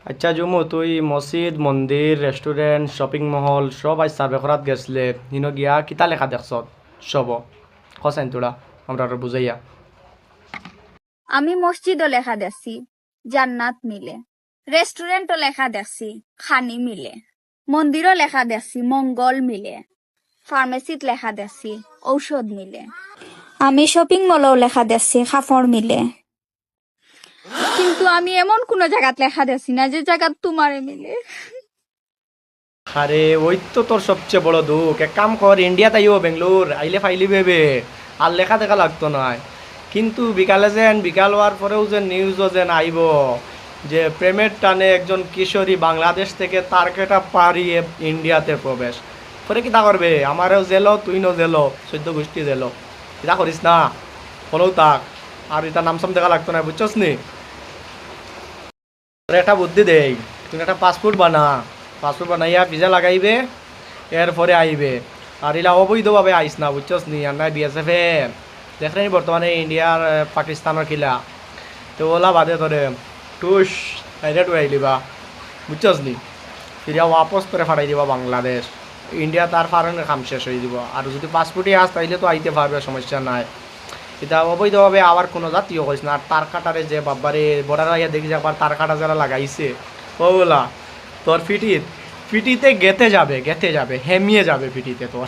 আচ্ছা জুমু তুই মসজিদ মন্দির রেস্টুরেন্ট শপিং মহল সব আজ সার্ভে করাত গেছলে হিনো গিয়া কিতা লেখা দেখছ সব কসাইন তোরা আমরা আরো বুঝাইয়া। আমি মসজিদও লেখা দেখছি জান্নাত মিলে, রেস্টুরেন্টও লেখা দেখছি খানি মিলে, মন্দিরও লেখা দেখছি মঙ্গল মিলে, ফার্মেসিত লেখা দেখছি ঔষধ মিলে। আমি শপিং মলও লেখা দেখছি কাপড় মিলে। কিন্তু আমি এমন কোন জায়গাত লেখা দেখছি না যে জায়গাত তোমারে মিলে। আরে ওই তো তোর সবচেয়ে বড় দুঃখ, এক কাম কর ইন্ডিয়াতে আইও বেঙ্গলোর আইলে ফাইলি ভেবে আর লেখা দেখা লাগতো নয়। কিন্তু বিকালে যেন বিকাল হওয়ার পরেও যে নিউজও যেন আইব যে প্রেমের টানে একজন কিশোরী বাংলাদেশ থেকে তার কেটা পারিয়ে ইন্ডিয়াতে প্রবেশ করে কিতা করবে, আমারও জেলো তুই নো জেলো চৈদ্য গোষ্ঠী জেলো, কিতা করিস না হলেও তাক আর এটা নাম সাম দেখা লাগতো না বুঝছস নি। তোর একটা বুদ্ধি দেই, তুই একটা পাসপোর্ট বানা, পাসপোর্ট বানাইয়া ভিসা লাগাইবে এরপরে আইবে। আর এলা অবৈধভাবে আইস না বুঝছস নি, আর নাই বিএসএফ এ দেখলেনি বর্তমানে ইন্ডিয়ার পাকিস্তানের খিলা, তো ওলা বাদে ধরে টুস ডাইরেক্ট উড়াই দিবা বুঝছস নি, ফিরিয়া ওয়াপস করে ফাটাই দিবা বাংলাদেশ, ইন্ডিয়া তার ফারণের কাম শেষ হয়ে দিব। আর যদি পাসপোর্টে আস তাইলে তো আইতে পারবে, সমস্যা নাই। এটা অবৈধভাবে আবার কোনো জাতীয় করিস না। আর তার কাটারে যে বাবারে বর্ডার আইয়া দেখি যে আবার তার কাটা যারা লাগাইছে ওগুলা তোর ফিটিতে গেতে যাবে হেমিয়ে যাবে ফিটিতে তোর।